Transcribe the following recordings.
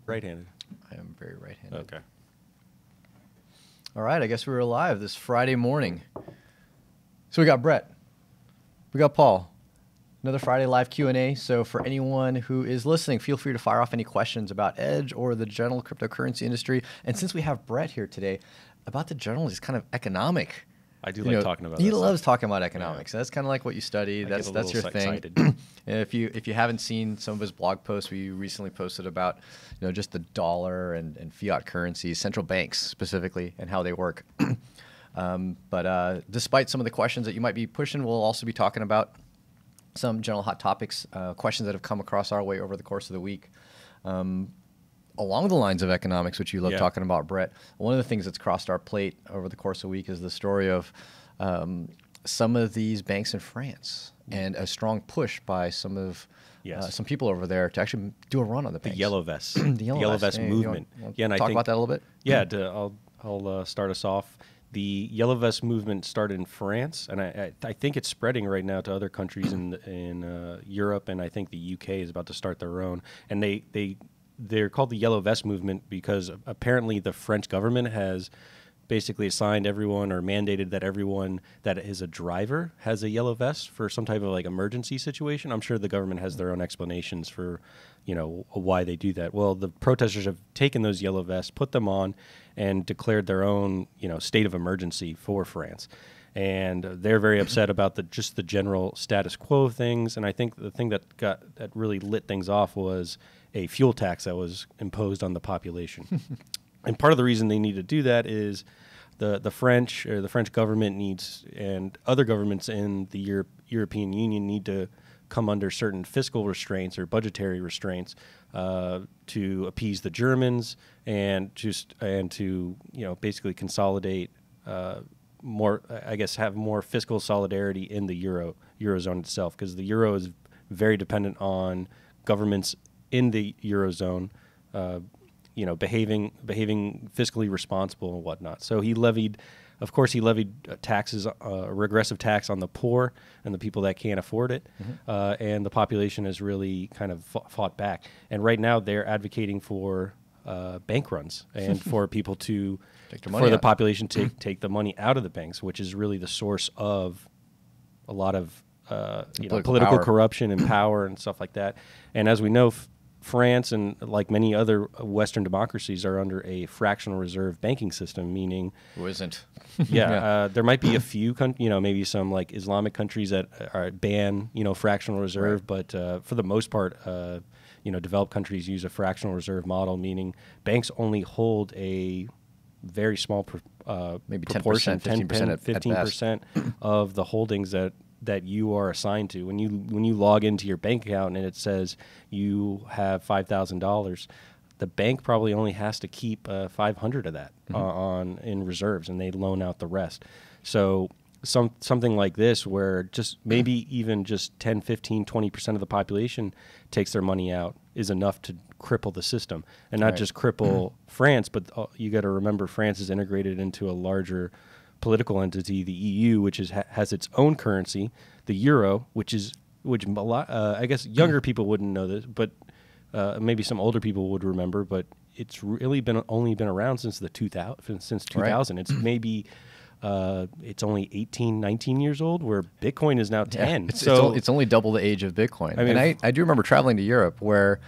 Right-handed. I am very right-handed. Okay. All right, I guess we were live this Friday morning. So we got Brett. We got Paul. Another Friday live Q&A. So for anyone who is listening, feel free to fire off any questions about Edge or the general cryptocurrency industry. And since we have Brett here today, about the general, just kind of economic. I do like talking about He that loves stuff. talking about economics. Yeah. That's kind of like what you study. That's your thing. And if you haven't seen some of his blog posts, we recently posted about just the dollar and fiat currencies, central banks specifically, and how they work. But despite some of the questions that you might be pushing, we'll also be talking about some general hot topics, questions that have come across our way over the course of the week. Along the lines of economics, which you love talking about, Brett, one of the things that's crossed our plate over the course of the week is the story of some of these banks in France and a strong push by some people over there to actually do a run on the banks. The Yellow Vests. The Yellow Vest movement. And talk about that a little bit? Yeah, I'll start us off. The Yellow Vest movement started in France, and I think it's spreading right now to other countries in Europe, and I think the UK is about to start their own. And they're called the Yellow Vest movement because apparently the French government has basically assigned everyone or mandated that everyone that is a driver has a yellow vest for some type of like emergency situation. I'm sure the government has their own explanations for, why they do that. Well, the protesters have taken those yellow vests, put them on, and declared their own, state of emergency for France. And they're very upset about the general status quo things. And I think the thing that really lit things off was a fuel tax that was imposed on the population. And part of the reason they need to do that is the French government needs, and other governments in the European Union need to come under certain fiscal restraints or budgetary restraints to appease the Germans and to basically consolidate more, I guess, have more fiscal solidarity in the Eurozone itself, because the euro is very dependent on governments in the Eurozone, behaving fiscally responsible and whatnot. So he levied taxes, a regressive tax on the poor and the people that can't afford it, and the population has really kind of fought back. And right now they're advocating for bank runs and for people to the population to take the money out of the banks, which is really the source of a lot of political corruption and power and stuff like that. And as we know, France and like many other Western democracies are under a fractional reserve banking system, meaning who isn't? There might be a few, maybe some like Islamic countries that ban fractional reserve, right. But for the most part, developed countries use a fractional reserve model, meaning banks only hold a very small maybe proportion, 10%, 15% of the holdings that you are assigned to. When you log into your bank account and it says you have $5,000, the bank probably only has to keep 500 of that in reserves, and they loan out the rest. So something like this, where just maybe even just 10, 15, 20% of the population takes their money out, is enough to cripple the system, and not just cripple France, but you got to remember France is integrated into a larger political entity, the EU, which has its own currency, the euro, which a lot, I guess younger people wouldn't know this, but maybe some older people would remember. But it's really only been around since 2000. Right. It's maybe it's only 18, 19 years old, where Bitcoin is now 10. Yeah, it's only double the age of Bitcoin. I mean, I do remember traveling to Europe where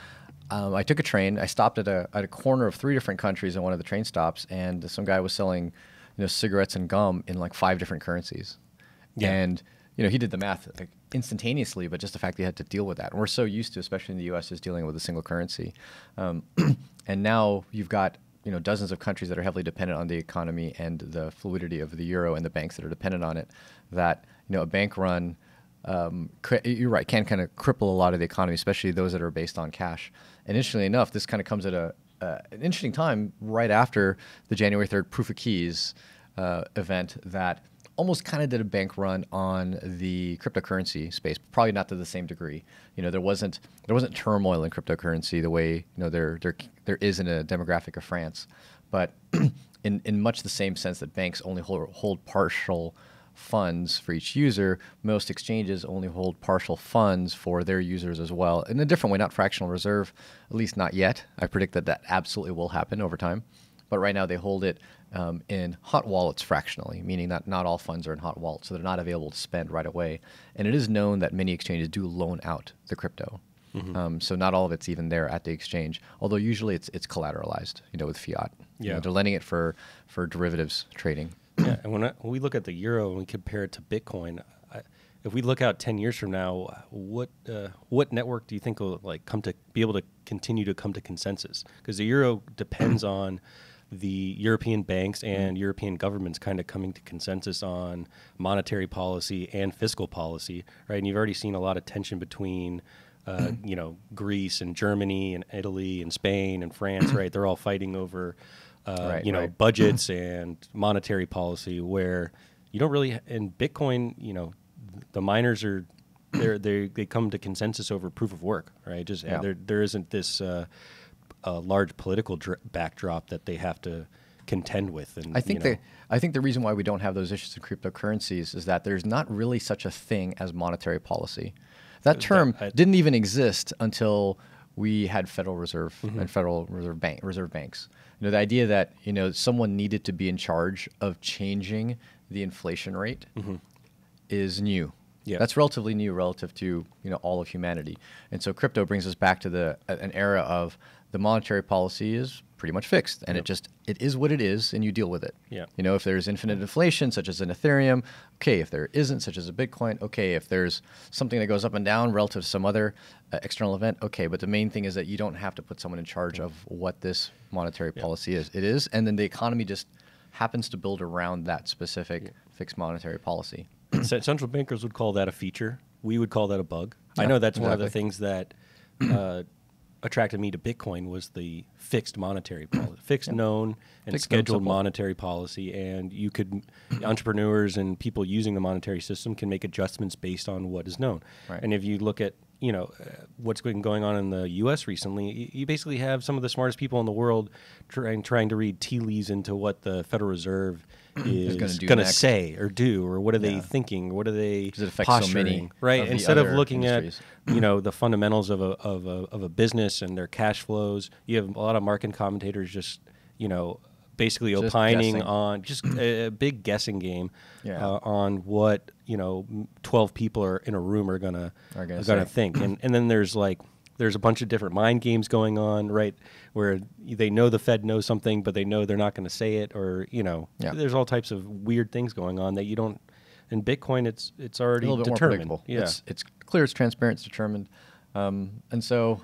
I took a train. I stopped at a corner of 3 different countries in one of the train stops, and some guy was selling cigarettes and gum in like 5 different currencies. Yeah. And, he did the math like instantaneously, but just the fact that he had to deal with that. And we're so used to, especially in the U.S., just dealing with a single currency. And now you've got, dozens of countries that are heavily dependent on the economy and the fluidity of the euro and the banks that are dependent on it, that, a bank run, you're right, can kind of cripple a lot of the economy, especially those that are based on cash. And interestingly enough, this kind of comes at an interesting time right after the January 3rd Proof of Keys event that almost kind of did a bank run on the cryptocurrency space, probably not to the same degree. There wasn't turmoil in cryptocurrency the way there is in a demographic of France, but in much the same sense that banks only hold partial funds for each user, most exchanges only hold partial funds for their users as well, in a different way, not fractional reserve, at least not yet. I predict that that absolutely will happen over time. But right now they hold it in hot wallets fractionally, meaning that not all funds are in hot wallets, so they're not available to spend right away. And it is known that many exchanges do loan out the crypto. So not all of it's even there at the exchange, although usually it's collateralized, with fiat. They're lending it for derivatives trading. Yeah, and when we look at the euro and we compare it to Bitcoin, if we look out 10 years from now, what network do you think will be able to continue to come to consensus? Because the euro depends on the European banks and European governments kind of coming to consensus on monetary policy and fiscal policy, right? And you've already seen a lot of tension between Greece and Germany and Italy and Spain and France, right? They're all fighting over budgets and monetary policy, where you don't really, in Bitcoin, the miners are, they come to consensus over proof of work, right? There isn't this large political backdrop that they have to contend with. And I think the reason why we don't have those issues in cryptocurrencies is that there's not really such a thing as monetary policy. That term didn't even exist until we had Federal Reserve and Federal Reserve banks. The idea that someone needed to be in charge of changing the inflation rate is new. Yeah. That's relatively new relative to all of humanity. And so crypto brings us back to an era of the monetary policy is pretty much fixed, and it is what it is, and you deal with it. Yeah. If there's infinite inflation, such as in Ethereum, okay. If there isn't, such as a Bitcoin, okay. If there's something that goes up and down relative to some other external event, okay. But the main thing is that you don't have to put someone in charge of what this monetary policy is. It is, and then the economy just happens to build around that specific fixed monetary policy. Central bankers would call that a feature. We would call that a bug. I know that's one of the things that attracted me to Bitcoin was the fixed monetary policy, fixed known and scheduled monetary policy. And entrepreneurs and people using the monetary system can make adjustments based on what is known. Right. And if you look at what's been going on in the U.S. recently, you basically have some of the smartest people in the world trying to read tea leaves into what the Federal Reserve is going to say or do, or what are they thinking, what are they posturing, right? Instead of looking at the fundamentals of a business and their cash flows, you have a lot of market commentators just basically opining on just a big guessing game on what 12 people are in a room are gonna think, and then there's a bunch of different mind games going on, right? Where they know the Fed knows something, but they know they're not going to say it, or there's all types of weird things going on that you don't. In Bitcoin, it's already a little bit determined. More predictable. Yeah. It's clear, it's transparent, it's determined, and so.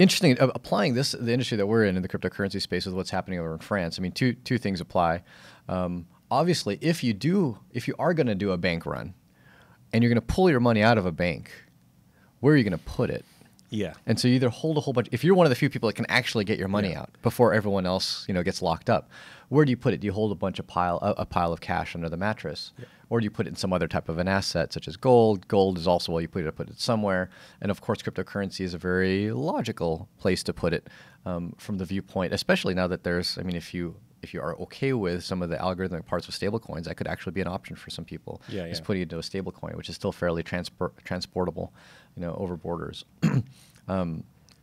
Interesting. Applying the industry that we're in the cryptocurrency space with what's happening over in France. I mean, two things apply. Obviously, if you are going to do a bank run, and you're going to pull your money out of a bank, where are you going to put it? Yeah. And so you either hold a whole bunch. If you're one of the few people that can actually get your money out before everyone else, gets locked up, where do you put it? Do you hold a pile of cash under the mattress, or do you put it in some other type of an asset, such as gold? Gold is also, well, you put it somewhere. And of course, cryptocurrency is a very logical place to put it from the viewpoint, especially now that there's. I mean, if you are okay with some of the algorithmic parts of stablecoins, that could actually be an option for some people. Is putting it into a stablecoin, which is still fairly transportable, over borders.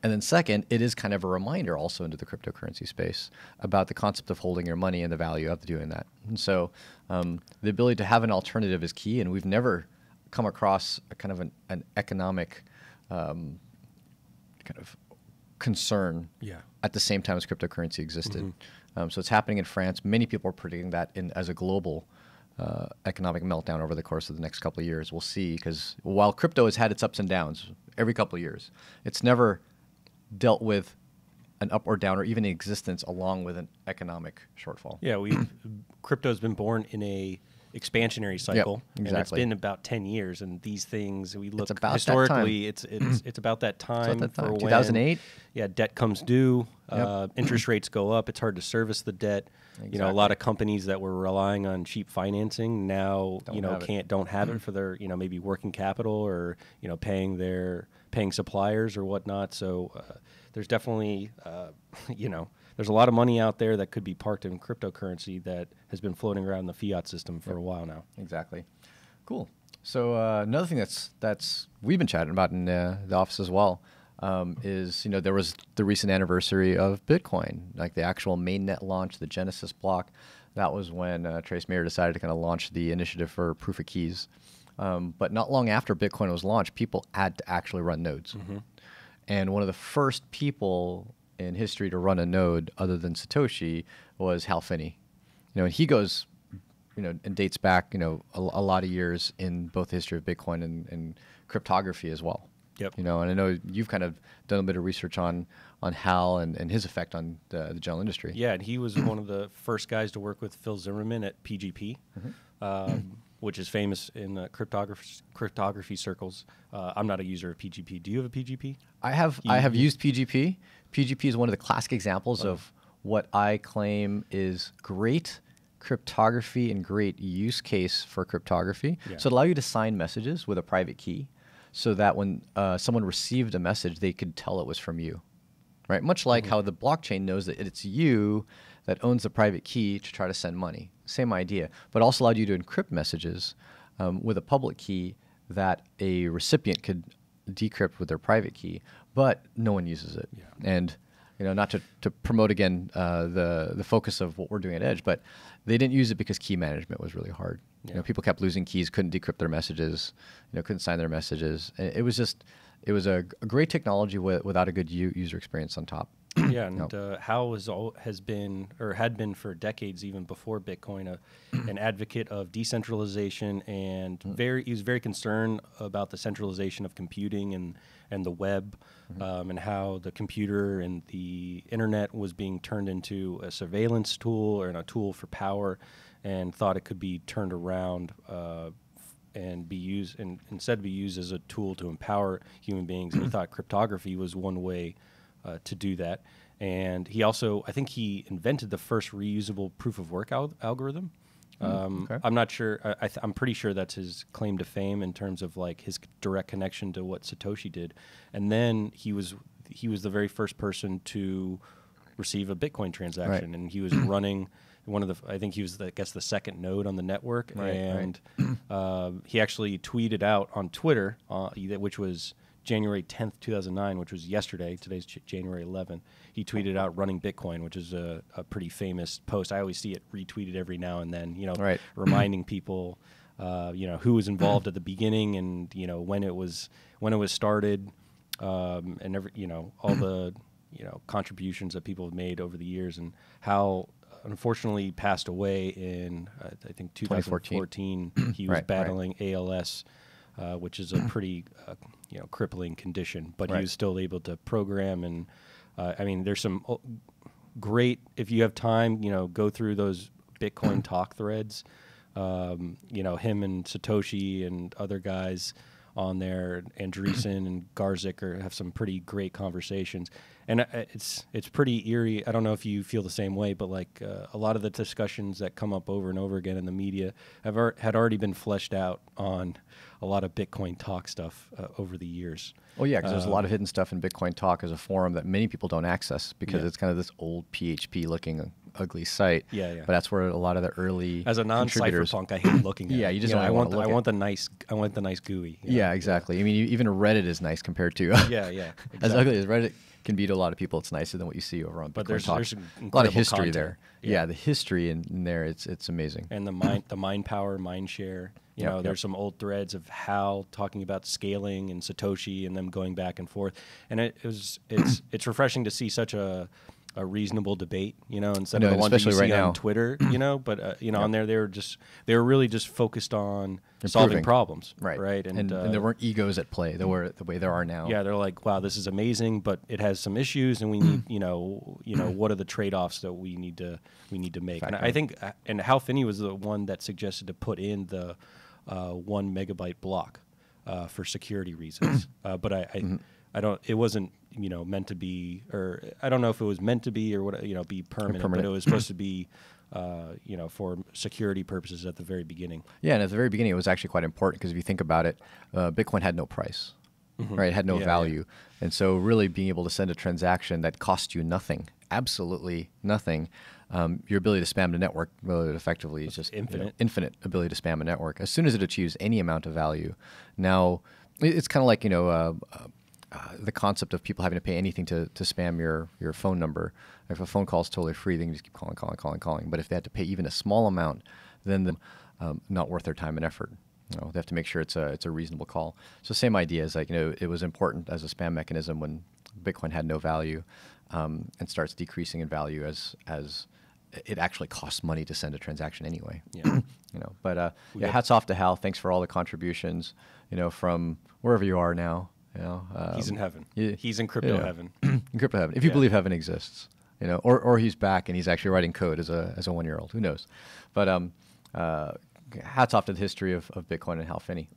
And then second, it is kind of a reminder also into the cryptocurrency space about the concept of holding your money and the value of doing that. And so the ability to have an alternative is key, and we've never come across a kind of an economic kind of concern at the same time as cryptocurrency existed. So it's happening in France. Many people are predicting that as a global economic meltdown over the course of the next couple of years. We'll see, because while crypto has had its ups and downs every couple of years, it's never dealt with an up or down or even existence along with an economic shortfall. Yeah, crypto's been born in a expansionary cycle, exactly. And it's been about 10 years. And these things we look historically, it's about that time. It's about that time. For 2008. Debt comes due. Interest rates go up. It's hard to service the debt. Exactly. A lot of companies that were relying on cheap financing now don't have it for their maybe working capital or paying their paying suppliers or whatnot. So there's definitely, there's a lot of money out there that could be parked in cryptocurrency that has been floating around the fiat system for a while now. Exactly. Cool. So another thing that's we've been chatting about in the office as well is, there was the recent anniversary of Bitcoin, like the actual mainnet launch, the Genesis block. That was when Trace Mayer decided to kind of launch the initiative for proof of keys. But not long after Bitcoin was launched, people had to actually run nodes. Mm-hmm. And one of the first people in history to run a node other than Satoshi was Hal Finney. And he goes, and dates back, a lot of years in both the history of Bitcoin and cryptography as well. Yep. And I know you've kind of done a bit of research on Hal and his effect on the general industry. Yeah, and he was one of the first guys to work with Phil Zimmermann at PGP, which is famous in cryptography circles. I'm not a user of PGP. Do you have a PGP? I have used PGP. PGP is one of the classic examples of what I claim is great cryptography and great use case for cryptography. Yeah. So it allows you to sign messages with a private key, so that when someone received a message, they could tell it was from you, right? Much like how the blockchain knows that it's you that owns the private key to try to send money. Same idea, but also allowed you to encrypt messages with a public key that a recipient could decrypt with their private key, but no one uses it. Yeah. And not to promote again the focus of what we're doing at Edge, but they didn't use it because key management was really hard. Yeah. People kept losing keys, couldn't decrypt their messages, couldn't sign their messages. It was a great technology without a good user experience on top. Yeah, and Hal has been, or had been for decades, even before Bitcoin, an advocate of decentralization, and he was very concerned about the centralization of computing and the web, and how the computer and the internet was being turned into a surveillance tool and a tool for power, and thought it could be turned around and be used, and instead be used as a tool to empower human beings. And he thought cryptography was one way to do that. And he also, I think he invented the first reusable proof of work algorithm. Okay. I'm not sure. I'm pretty sure that's his claim to fame in terms of like his direct connection to what Satoshi did. And then he was the very first person to receive a Bitcoin transaction, right. And he was running I think he was the second node on the network, right, and right. He actually tweeted out on Twitter, which was January 10th, 2009, which was yesterday. Today's January 11th. He tweeted out running Bitcoin, which is a pretty famous post. I always see it retweeted every now and then, right. reminding people, who was involved at the beginning, and when it was started, and all the contributions that people have made over the years, and how unfortunately passed away in I think 2014. He was battling ALS. Which is a pretty, crippling condition, but right. He was still able to program, and there's some great. If you have time, go through those Bitcoin talk threads. Him and Satoshi and other guys on there, Andreessen and Garzik have some pretty great conversations, and it's pretty eerie. I don't know if you feel the same way, but like a lot of the discussions that come up over and over again in the media had already been fleshed out on a lot of Bitcoin talk stuff over the years. Oh yeah, because there's a lot of hidden stuff in Bitcoin talk as a forum that many people don't access because it's kind of this old PHP looking ugly site. Yeah. But that's where a lot of the early as a non-cypherpunk, I hate looking at. Yeah, it. you just don't want to look. I want the nice GUI. Yeah, exactly. I mean, even Reddit is nice compared to. Yeah. Exactly. As ugly as Reddit can be to a lot of people, it's nicer than what you see over on Bitcoin talk. There's a lot of history content there. Yeah, the history in there, it's amazing. And the mind power, mind share. There's some old threads of Hal talking about scaling and Satoshi and them going back and forth, and it's refreshing to see such a reasonable debate, instead of the ones that you see on Twitter, but on there they were really just focused on solving problems, right, and there weren't egos at play the way there are now. Yeah, they're like, wow, this is amazing, but it has some issues, and we need, what are the trade-offs that we need to make? And I think, and Hal Finney was the one that suggested to put in the 1 megabyte block for security reasons, but I don't. It wasn't meant to be, or I don't know if it was meant to be, or what be permanent. But it was supposed to be, for security purposes at the very beginning. Yeah, and at the very beginning, it was actually quite important because if you think about it, Bitcoin had no price. right? It had no value. And so really being able to send a transaction that cost you nothing, absolutely nothing, your ability to spam the network really effectively is just infinite. Infinite ability to spam a network. As soon as it achieves any amount of value, now it's kind of like, the concept of people having to pay anything to spam your phone number. If a phone call is totally free, they can just keep calling. But if they had to pay even a small amount, then not worth their time and effort. They have to make sure it's a reasonable call. So same idea is like, it was important as a spam mechanism when Bitcoin had no value, and starts decreasing in value as it actually costs money to send a transaction anyway. Yeah. But hats off to Hal. Thanks for all the contributions, from wherever you are now. He's in heaven. He's in crypto heaven. In crypto heaven, if you believe heaven exists, or he's back and he's actually writing code as a 1-year-old. Who knows? But hats off to the history of Bitcoin and Hal Finney.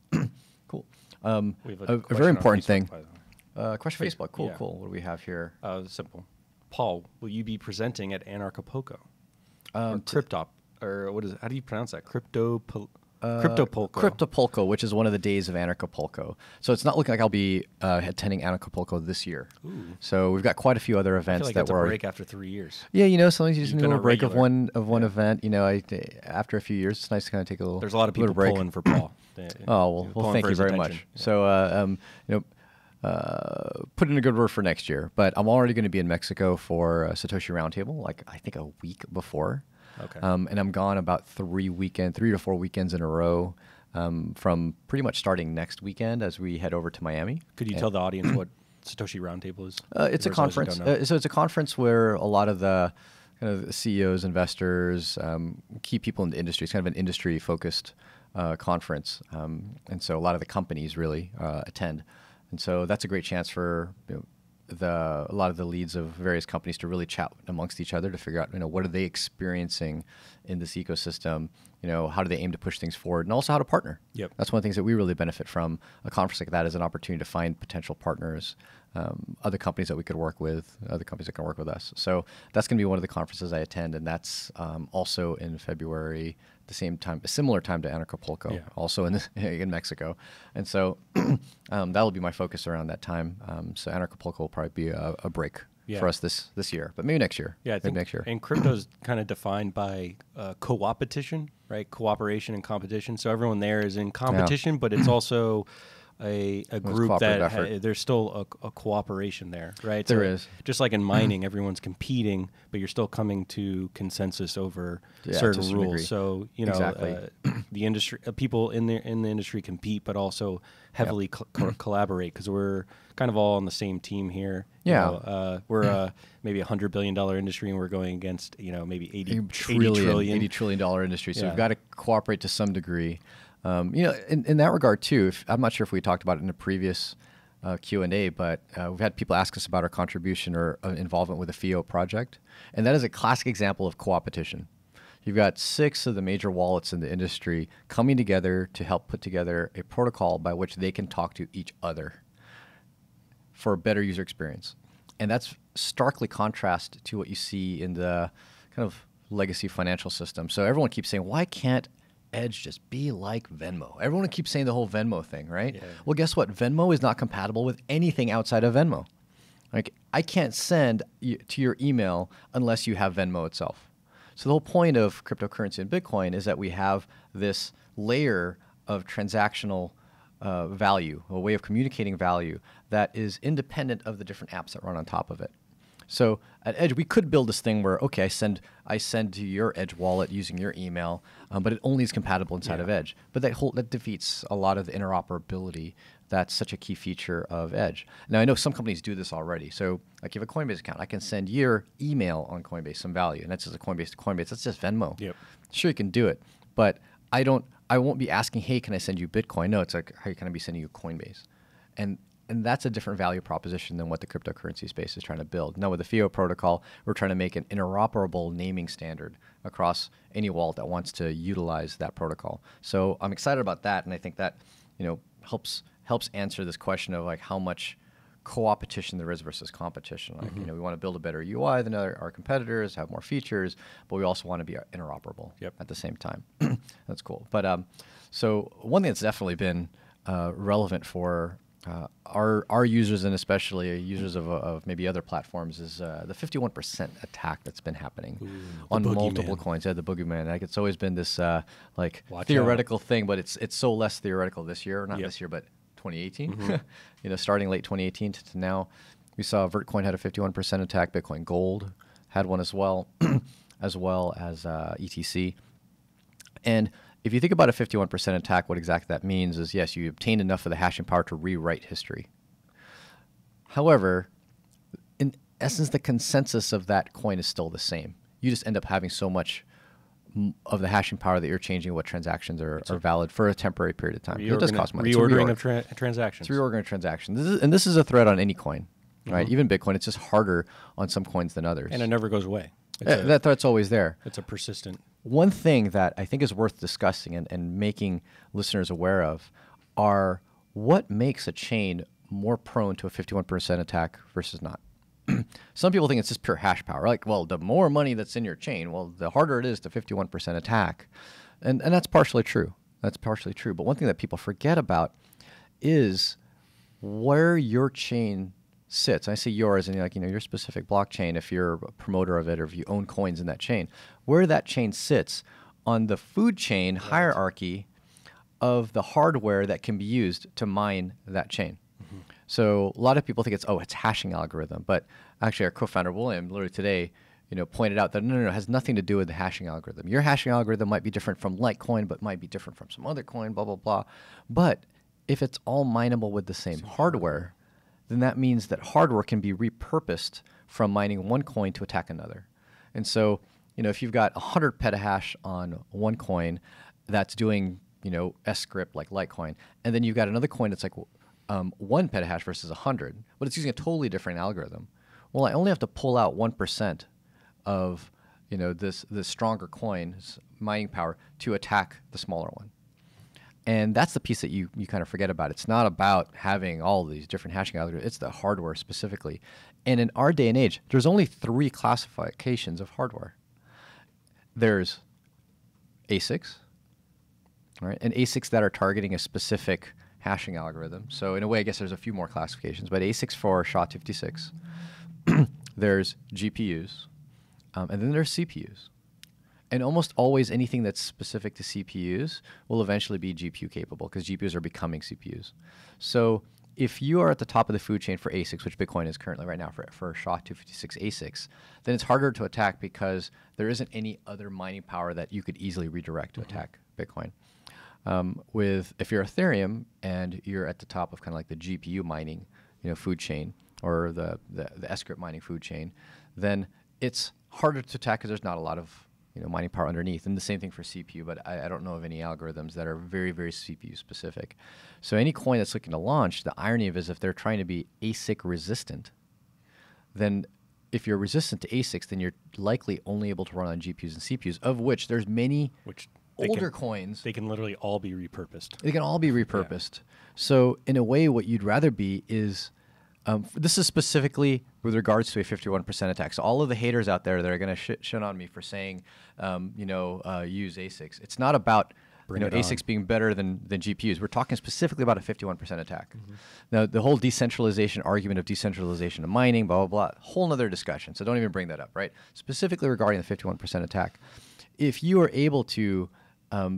Cool. We have a very important Facebook, thing. by the way. Question Facebook. Cool, Yeah. cool. What do we have here? Simple. Paul, will you be presenting at Anarchapulco? Or Cryptop, or what is it? How do you pronounce that? Cryptopolco. Cryptopolco, which is one of the days of Anarchapulco. So it's not looking like I'll be attending Anarchapulco this year. Ooh. So we've got quite a few other I events feel like that it's a were break after 3 years. Yeah, sometimes you just You've need a been little a break of regular. one event. After a few years, it's nice to kind of take a little. There's a lot of people break. pulling for Paul. Oh well, thank you very much. So put in a good word for next year. But I'm already going to be in Mexico for Satoshi Roundtable, like I think a week before. Okay. And I'm gone about 3 to 4 weekends in a row, from pretty much starting next weekend as we head over to Miami. Could you tell the audience what Satoshi Roundtable is? It's a For those who conference. don't know. So it's a conference where a lot of the kind of CEOs, investors, key people in the industry. It's kind of an industry-focused conference, and so a lot of the companies really attend. And so that's a great chance for a lot of the leads of various companies to really chat amongst each other to figure out what are they experiencing in this ecosystem. How do they aim to push things forward, and also how to partner. Yep. That's one of the things that we really benefit from a conference like that, is an opportunity to find potential partners, other companies that we could work with, other companies that can work with us. So that's going to be one of the conferences I attend, and that's also in February, the same time, a similar time to Anarchapulco, also in Mexico. And so that'll be my focus around that time. So Anarchapulco will probably be a break for us this year, but maybe next year. Yeah, I think next year. And crypto's kind of defined by co-opetition, right? Cooperation and competition. So everyone there is in competition, but it's also a group that there's still a cooperation there, right? There is. Just like in mining, everyone's competing, but you're still coming to consensus over certain to rules. degree. So Exactly. The industry, people in the industry compete, but also heavily collaborate, because we're kind of all on the same team here. Yeah. We're maybe $100 billion industry, and we're going against maybe 80 trillion dollar industry. So we've got to cooperate to some degree. In that regard too, I'm not sure if we talked about it in a previous Q&A, but we've had people ask us about our contribution or involvement with the FIO project, and that is a classic example of co-opetition. You've got 6 of the major wallets in the industry coming together to help put together a protocol by which they can talk to each other for a better user experience. And that's starkly contrast to what you see in the kind of legacy financial system. So everyone keeps saying, why can't Edge just be like Venmo? Everyone keeps saying the whole Venmo thing, right? Yeah. Well, guess what? Venmo is not compatible with anything outside of Venmo. Like, I can't send to your email unless you have Venmo itself. So the whole point of cryptocurrency and Bitcoin is that we have this layer of transactional value, a way of communicating value that is independent of the different apps that run on top of it. So at Edge, we could build this thing where, okay, I send to your Edge wallet using your email, but it only is compatible inside of Edge. But that defeats a lot of the interoperability that's such a key feature of Edge. Now, I know some companies do this already. So like you have a Coinbase account, I can send your email on Coinbase some value, and that's just a Coinbase to Coinbase. That's just Venmo. Yep. Sure, you can do it, but I won't be asking, hey, can I send you Bitcoin? No, it's like, hey, can I be sending you Coinbase? And that's a different value proposition than what the cryptocurrency space is trying to build. Now, with the FIO protocol, we're trying to make an interoperable naming standard across any wallet that wants to utilize that protocol. So I'm excited about that, and I think that helps answer this question of like how much co-opetition there is versus competition. Like, we want to build a better UI than our competitors, have more features, but we also want to be interoperable at the same time. That's cool. But so one thing that's definitely been relevant for our users, and especially users of maybe other platforms, is the 51% attack that's been happening on multiple coins. Yeah, the boogeyman. Like, it's always been this like theoretical thing, but it's so less theoretical this year, not this year, but 2018. Starting late 2018 to now, we saw Vertcoin had a 51% attack. Bitcoin Gold had one as well, as well as ETC. And if you think about a 51% attack, what exactly that means is, yes, you obtained enough of the hashing power to rewrite history. However, in essence, the consensus of that coin is still the same. You just end up having so much of the hashing power that you're changing what transactions are valid for a temporary period of time. It does cost money. Reordering of transactions. It's reordering of transactions. This is a threat on any coin, right? Even Bitcoin, it's just harder on some coins than others. And it never goes away. That threat's always there. It's a persistent. One thing that I think is worth discussing and making listeners aware of are what makes a chain more prone to a 51% attack versus not. Some people think it's just pure hash power. Like, well, the more money that's in your chain, well, the harder it is to 51% attack. And that's partially true. That's partially true. But one thing that people forget about is where your chain sits. I say yours, and your specific blockchain, if you're a promoter of it or if you own coins in that chain, where that chain sits on the food chain hierarchy of the hardware that can be used to mine that chain. So a lot of people think it's hashing algorithm, but actually our co-founder William literally today pointed out that no, it has nothing to do with the hashing algorithm. Your hashing algorithm might be different from Litecoin, but might be different from some other coin, blah blah blah. But if it's all mineable with the same hardware, then that means that hardware can be repurposed from mining one coin to attack another. And so, if you've got 100 petahash on one coin that's doing, S script like Litecoin, and then you've got another coin that's like 1 petahash versus 100, but it's using a totally different algorithm. Well, I only have to pull out 1% of, this stronger coin's mining power to attack the smaller one. And that's the piece that you kind of forget about. It's not about having all these different hashing algorithms. It's the hardware specifically. And in our day and age, there's only 3 classifications of hardware. There's ASICs, right? And ASICs that are targeting a specific hashing algorithm. So in a way, I guess there's a few more classifications. But ASICs for SHA-256. There's GPUs. And then there's CPUs. And almost always anything that's specific to CPUs will eventually be GPU capable because GPUs are becoming CPUs. So if you are at the top of the food chain for ASICs, which Bitcoin is currently right now for SHA-256 ASICs, then it's harder to attack because there isn't any other mining power that you could easily redirect to attack Bitcoin. If you're Ethereum and you're at the top of kind of like the GPU mining, food chain or the S-script mining food chain, then it's harder to attack because there's not a lot of mining power underneath. And the same thing for CPU, but I don't know of any algorithms that are very, very CPU specific. So any coin that's looking to launch, the irony of it is if they're trying to be ASIC resistant, then if you're resistant to ASICs, then you're likely only able to run on GPUs and CPUs, of which there's many older coins. They can literally all be repurposed. They can all be repurposed. Yeah. So in a way, what you'd rather be is this is specifically with regards to a 51% attack. So all of the haters out there that are going to shit on me for saying, use ASICs. It's not about ASICs being better than GPUs. We're talking specifically about a 51% attack. Now, the whole decentralization argument of decentralization of mining, blah, blah, blah, whole other discussion. So don't even bring that up, right? Specifically regarding the 51% attack. If you are able to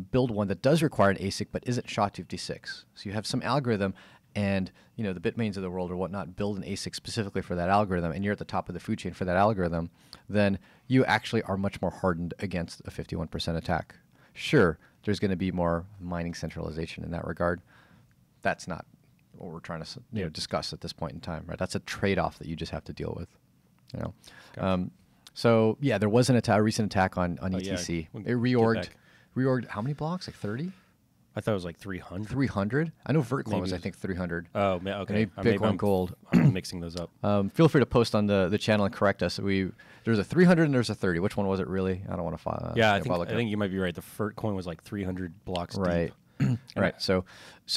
build one that does require an ASIC but isn't SHA-256, so you have some algorithm and the Bitmains of the world or whatnot build an ASIC specifically for that algorithm, and you're at the top of the food chain for that algorithm, then you actually are much more hardened against a 51% attack. Sure, there's going to be more mining centralization in that regard. That's not what we're trying to discuss at this point in time, right? That's a trade-off that you just have to deal with. Gotcha. So yeah, there was a recent attack on ETC. Yeah. It reorged how many blocks? Like 30? I thought it was like 300. 300? I know Vertcoin was, I think, 300. Oh, okay. Bitcoin Gold. I'm mixing those up. Feel free to post on the channel and correct us. There's a 300 and there's a 30. Which one was it really? I don't want to follow. Yeah, I think you might be right. The Vertcoin was like 300 blocks right. deep. Right. So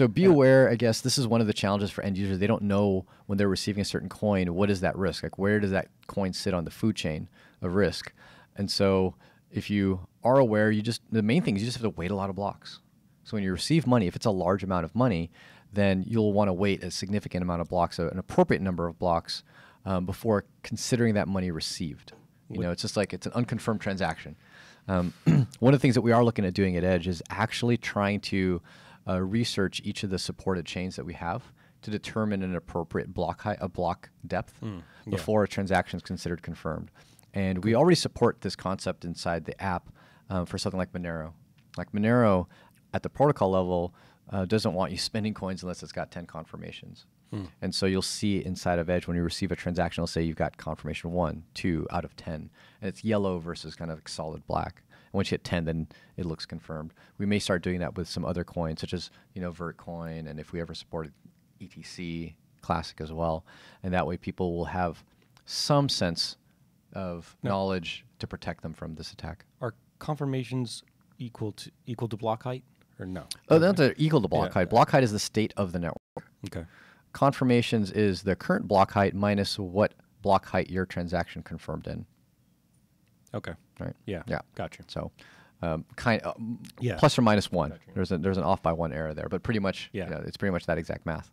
be aware. I guess this is one of the challenges for end users. They don't know when they're receiving a certain coin, what is that risk? Like, where does that coin sit on the food chain of risk? And so if you are aware, the main thing is you just have to wait a lot of blocks. So when you receive money, if it's a large amount of money, then you'll want to wait a significant amount of blocks, an appropriate number of blocks, before considering that money received. It's just like it's an unconfirmed transaction. One of the things that we are looking at doing at Edge is actually trying to research each of the supported chains that we have to determine an appropriate block height, a block depth, before a transaction is considered confirmed. And we already support this concept inside the app for something like Monero. Like Monero, at the protocol level, doesn't want you spending coins unless it's got 10 confirmations. And so you'll see inside of Edge when you receive a transaction, it'll say you've got confirmation 1, 2 out of 10. And it's yellow versus kind of solid black. And once you hit 10, then it looks confirmed. We may start doing that with some other coins, such as Vertcoin, and if we ever supported ETC Classic as well. And that way people will have some sense of knowledge to protect them from this attack. Are confirmations equal to block height or no? Oh, they're equal to block height. Block height is the state of the network. Okay. Confirmations is the current block height minus what block height your transaction confirmed in. Okay. Right. Yeah. Yeah. Gotcha. So, plus or minus 1. Gotcha. There's an off by 1 error there, but pretty much, it's pretty much that exact math.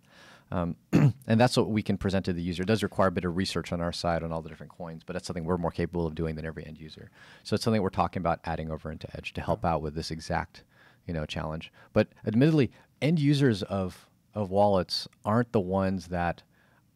And that's what we can present to the user. It does require a bit of research on our side on all the different coins, but that's something we're more capable of doing than every end user. So it's something we're talking about adding over into Edge to help out with this exact, challenge. But admittedly, end users of wallets aren't the ones that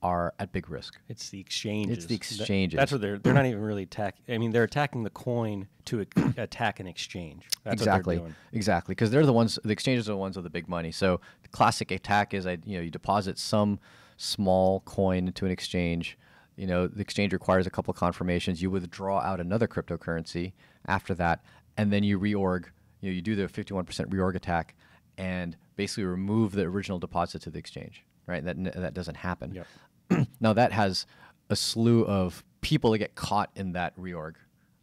are at big risk. It's the exchanges. It's the exchanges. That's what they're not even really attacking. I mean, they're attacking the coin to attack an exchange. That's exactly. what they're doing. Exactly. Because they're the ones, the exchanges are the ones with the big money. So the classic attack is, you deposit some small coin into an exchange. The exchange requires a couple of confirmations. You withdraw out another cryptocurrency after that, and then you reorg. You do the 51% reorg attack and basically remove the original deposit to the exchange. Right? That doesn't happen. Yep. Now that has a slew of people that get caught in that reorg.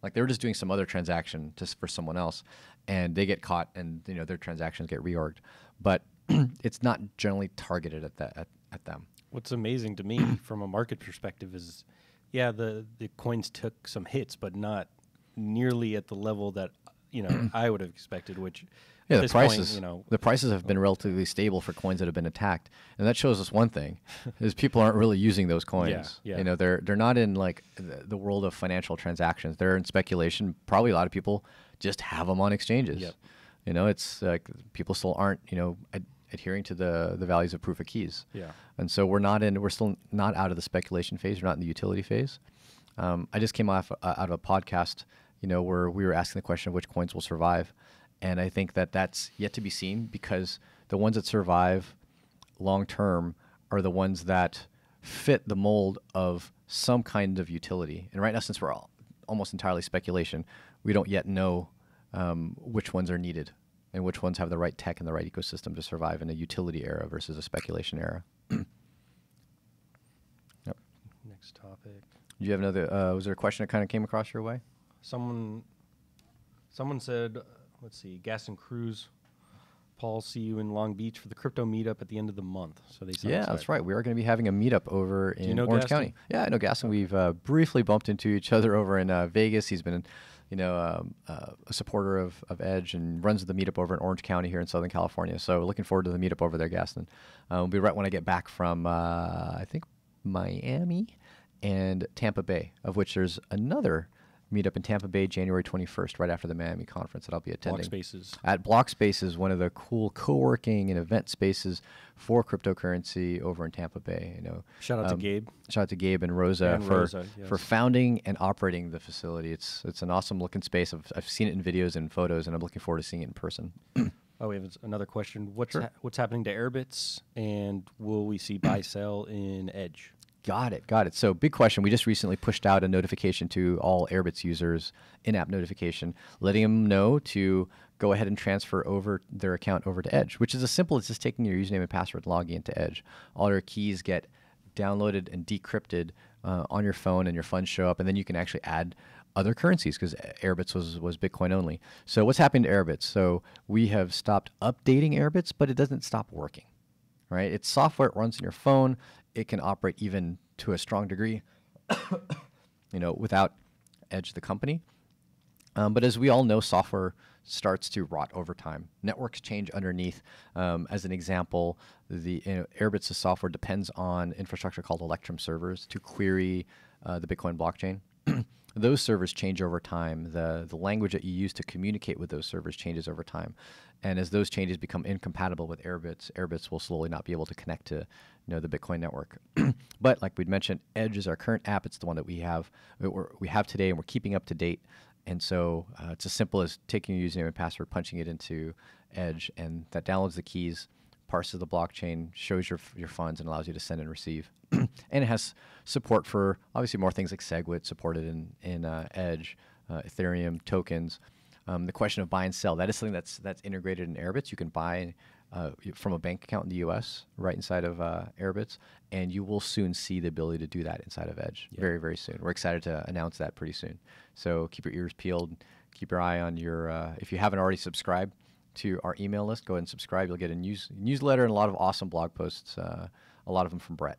Like they were just doing some other transaction just for someone else, and they get caught, and their transactions get reorged. But it's not generally targeted at them. What's amazing to me from a market perspective is, the coins took some hits, but not nearly at the level that I would have expected. Which the prices the prices have been relatively stable for coins that have been attacked, and that shows us one thing: is people aren't really using those coins. Yeah. They're not in like the world of financial transactions. They're in speculation. Probably a lot of people just have them on exchanges. Yep. It's like people still aren't adhering to the values of proof of keys. Yeah. And so we're still not out of the speculation phase. We're not in the utility phase. I just came out of a podcast, where we were asking the question of which coins will survive. And I think that that's yet to be seen, because the ones that survive long term are the ones that fit the mold of some kind of utility. And right now, since we're almost entirely speculation, we don't yet know which ones are needed and which ones have the right tech and the right ecosystem to survive in a utility era versus a speculation era. Yep. Next topic. Do you have another? Was there a question that kind of came across your way? Someone said, let's see, Gaston Cruz, Paul, see you in Long Beach for the crypto meetup at the end of the month. So they said, that's right. We are going to be having a meetup over in Orange Gaston? County. Yeah, I know Gaston. We've briefly bumped into each other over in Vegas. He's been, a supporter of Edge and runs the meetup over in Orange County here in Southern California. So looking forward to the meetup over there, Gaston. We'll be right when I get back from, I think, Miami and Tampa Bay, of which there's another meetup in Tampa Bay, January 21st, right after the Miami conference that I'll be attending. Blockspaces. At Blockspaces, one of the cool co-working and event spaces for cryptocurrency over in Tampa Bay. Shout out to Gabe. Shout out to Gabe and Rosa for founding and operating the facility. It's an awesome looking space. I've seen it in videos and photos, and I'm looking forward to seeing it in person. Oh, we have another question. What's happening to Airbits, and will we see buy sell in Edge? Got it. So big question. We just recently pushed out a notification to all Airbits users, in-app notification, letting them know to go ahead and transfer over their account over to Edge, which is as simple as just taking your username and password, logging into Edge. All your keys get downloaded and decrypted on your phone, and your funds show up, and then you can actually add other currencies, because Airbits was Bitcoin only. So what's happening to Airbits? So we have stopped updating Airbits, but it doesn't stop working. Right? It's software. It runs in your phone. It can operate even to a strong degree, without Edge, the company. But as we all know, software starts to rot over time. Networks change underneath. As an example, Airbit's software depends on infrastructure called Electrum servers to query the Bitcoin blockchain. Those servers change over time. The language that you use to communicate with those servers changes over time. And as those changes become incompatible with Airbits will slowly not be able to connect to the Bitcoin network. But like we'd mentioned, Edge is our current app. It's the one that we have today, and we're keeping up to date. And so it's as simple as taking your username and password, punching it into Edge, and that downloads the keys, parses the blockchain, shows your funds, and allows you to send and receive. And it has support for obviously more things like SegWit supported in Edge, Ethereum tokens. The question of buy and sell, that is something that's integrated in Airbits. You can buy from a bank account in the U.S. right inside of Airbits, and you will soon see the ability to do that inside of Edge very, very soon. We're excited to announce that pretty soon. So keep your ears peeled. Keep your eye on your, if you haven't already subscribed to our email list, go ahead and subscribe. You'll get a newsletter and a lot of awesome blog posts, a lot of them from Brett.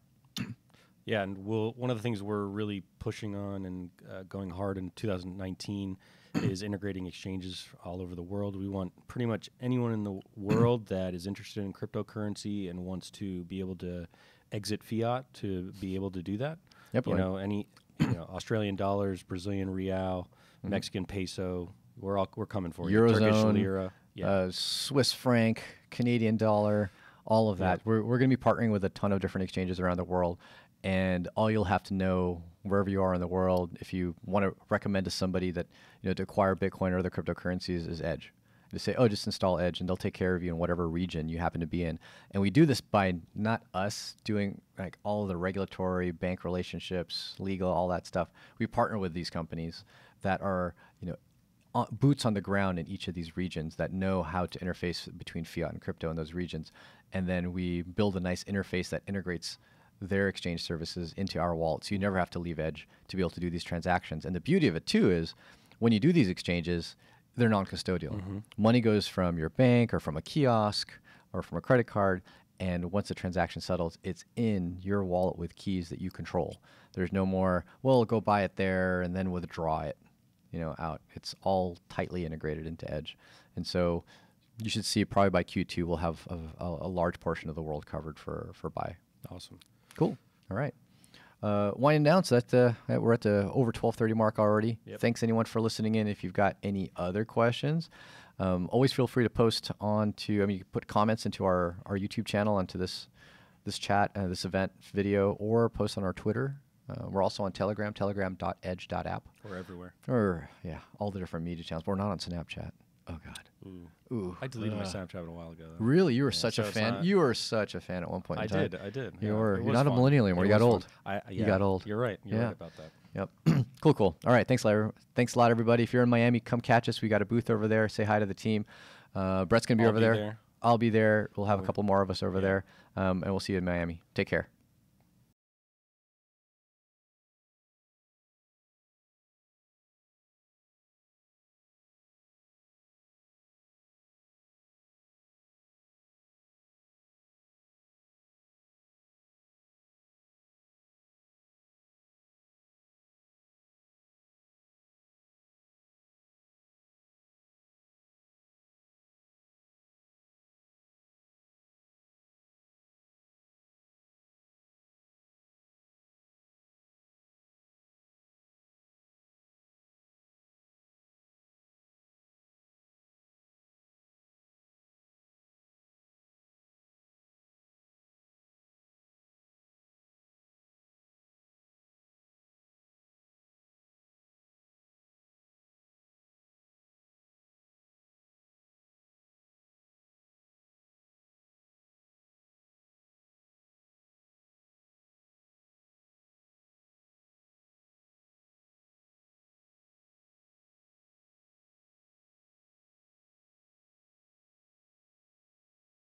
Yeah, and one of the things we're really pushing on and going hard in 2019 is integrating exchanges all over the world. We want pretty much anyone in the world that is interested in cryptocurrency and wants to be able to exit fiat to be able to do that. Yep. Any Australian dollars, Brazilian real, Mexican peso. We're coming for you. Eurozone, Turkish lira, Swiss franc, Canadian dollar, all of that. Yeah. We're going to be partnering with a ton of different exchanges around the world. And all you'll have to know wherever you are in the world, if you want to recommend to somebody that to acquire Bitcoin or other cryptocurrencies, is Edge. To say, just install Edge, and they'll take care of you in whatever region you happen to be in. And we do this by not us doing like all of the regulatory, bank relationships, legal, all that stuff. We partner with these companies that are boots on the ground in each of these regions that know how to interface between fiat and crypto in those regions, and then we build a nice interface that integrates their exchange services into our wallet. So you never have to leave Edge to be able to do these transactions. And the beauty of it too is when you do these exchanges, they're non-custodial. Mm-hmm. Money goes from your bank or from a kiosk or from a credit card, and once the transaction settles, it's in your wallet with keys that you control. There's no more, go buy it there and then withdraw it, out. It's all tightly integrated into Edge. And so you should see probably by Q2 we'll have a large portion of the world covered for buy. Awesome. Cool. All right. Winding down, so we're at the over 12:30 mark already. Yep. Thanks anyone for listening in. If you've got any other questions, always feel free to post you can put comments into our YouTube channel, onto this chat, this event video, or post on our Twitter. We're also on Telegram, telegram.edge.app. We're everywhere. Or, all the different media channels. We're not on Snapchat. Oh, God. Ooh. I deleted my Snapchat a while ago, though. Really? You were such a fan? You were such a fan at one point in time. I did. You're not a millennial anymore. You got old. You got old. You're right. You're right about that. Yep. Cool. All right. Thanks a lot, everybody. If you're in Miami, come catch us. We got a booth over there. Say hi to the team. Brett's going to be over there. I'll be there. We'll have a couple more of us over there. And we'll see you in Miami. Take care.